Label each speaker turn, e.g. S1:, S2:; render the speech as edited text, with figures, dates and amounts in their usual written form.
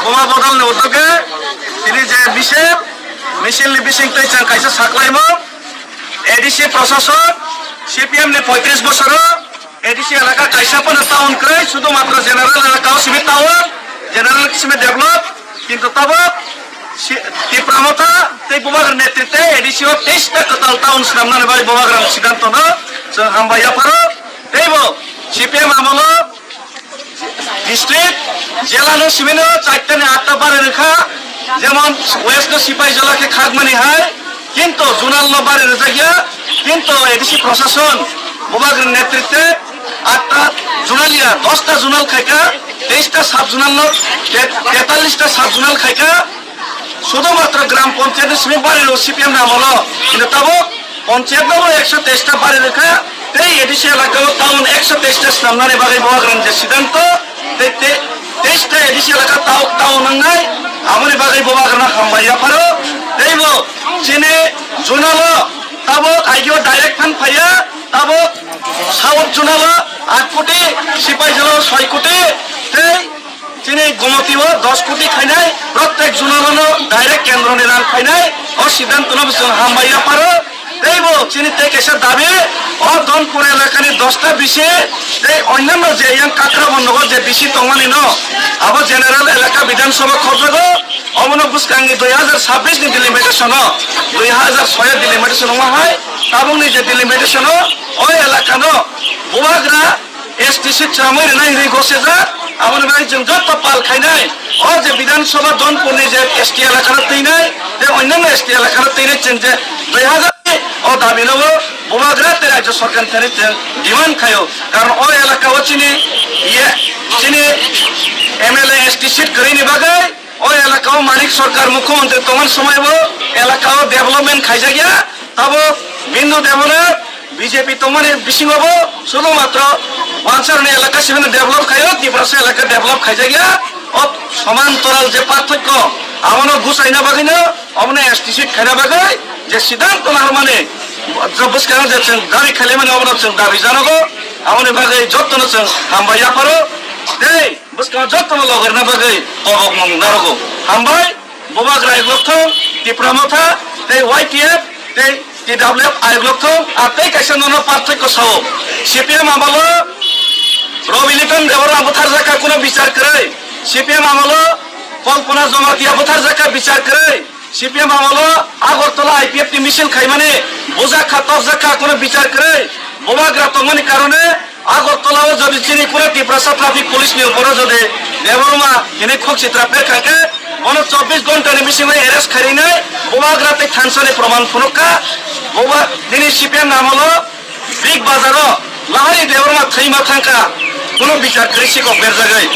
S1: বোমা বদলনি উদ্যোগে তিনি যে মিছিলনি বিশিংটাই কাইছে সাকলাইমো এডিসি প্রশাসন সিপিএম নি 35 বছর এডিসি এলাকা কাইসাপন টাউন করে শুধুমাত্র জেনারেল এলাকাও সীমিত টাউন জেনারেল কিসিমে ডেভেলপ কিন্তু তব তীব্রমতা এই বোমাগের নেতৃত্বে এডিসিও 23টা টোটাল টাউন সামনে বাড়ি বোমাগের সিদ্ধান্ত না जों हामबाया पारो এইবো সিপিএম আমল ডিস্ট্রিক্ট জেলানো সিমেনো 4টা নে 8টা বারে রেখা যেমন ওয়েস্ট সিপাই জেলাকে খাগমানি হয় কিন্তু জোনাল নো বারে রেখা গিয়া কিন্তু এডিসি প্রশাসন বোমাগের নেতৃত্বে 8টা জোনালিয়া 10টা জোনাল খাইকা 23টা সাব জোনাল 43টা সাব জোনাল খাইকা শুধুমাত্র গ্রাম পঞ্চায়েতের সিমে বারে সিপিএম আমল কিন্তু তবু পঞ্চায়েত 123টা বারে রেখা এই এডিসি এলাকাও টাউন 123টা সামনে বাগে বোমাগের যে সিদ্ধান্ত 23টা এডিসি এলাকা টাউন নাই আমনি বাগে বোমাগের না হামবায়া পারো এইবো চিনে জোনাল তাবো আইগো ডাইরেক্ট ফান্ড ফাইয়া তাবো সাউথ জোনাল 8 কোটি সিপাই জেলা 6 কোটি এই চিনি গমতিও 10 কোটি খাইনাই প্রত্যেক জোনালনো ডাইরেক্ট কেন্দ্র নিরান খাইনাই ও সিদ্ধান্ত নবসন হামবায়া পারো এইবো চিনিতে কেসে দাবি ও দনপুর এলাকানি 10টা বিশে এই অন্যান্য যে ইয়াং কাকরাবন্নগর যে বিশি তমানি ন আবো জেনারেল এলাকা বিধানসভা খবর অমন বুসকাঙ্গি 2026 নি ডিলিমিটেশন 2006 ডিলিমিটেশন হয় তাবংনি যে ডিলিমিটেশন ওই এলাকা ন বোমাগরা এসটিসি চামই নাই রে গসেজা আমন ভাই जों যত পাল খাইনাই ও যে বিধানসভা দনপুরনি যে এসটি এলাকার তৈনাই যে অন্যান্য এসটি এলাকার তৈনাই যে 2000 ও দাবি নব বোমাগরা রাজ্য সরকার থেকে ডিমান্ড খায়ো কারণ ওই এলাকা চিনি এমএলএ এসটি সিট করিনি বাগাই ওই এলাকাও মানিক সরকার মুখ্যমন্ত্রী তখন সময় এলাকাও ডেভেলপমেন্ট খাইজা গিয়া তব বিন্দু ডেভেলপ বিজেপি তোমার বিশিং হবো শুধুমাত্র ওয়ানসারনি এলাকা সেখানে ডেভেলপ খাইও ত্রিপুরা এলাকা ডেভেলপ খাইজা গিয়া ও সমান্তরাল যে পার্থক্য আমনো গুছাইনা বাগাইনো অমনে এসটি সিট খাইনা বাগাই যে সিদ্ধান্ত না মানে বুসকানো যাচ্ছেন দাবি খালি মানে অবরোধ দাবি জানাবো আমনে বাগাই যত্ন হামবাইয়া পারো এই বুসকানো যত্ন লগর না বাগাই অবক মং নারগো হামবাই বোমাগরা এগুলো তীব্রমতা এই ওয়াইটিএফ এই টিডব্লিউএফ আইগুলো আর তাই কাছে নন পার্থক্য সহ সিপিএম আমল রবিলিটন দেবরা বুথার জায়গা কোনো বিচার করে সিপিএম আমল কল্পনা জমাতিয়া বুথার জায়গা বিচার করে সিপিএম আমল আগরতলা আইপিএফ টি মিছিল খাই মানে বোঝা খাতক জায়গা কোনো বিচার করে বোমাগরা তমনি কারণে আগরতলাও যদি চিনি করে ত্রিপুরা ট্রাফিক পুলিশ নিয়ে উপরে যদি দেবরমা তিনি খুঁজছি ট্রাফিক খাকে 24 ঘন্টার মিছিল এরেস্ট খাই নাই বোমাগরাতে থানসনে প্রমাণ ফুরকা বোমা তিনি সিপিএম আমল বিগ বাজার লাহারি দেবরমা থাইমা থাকা কোনো বিচার কৃষি বের জায়গায়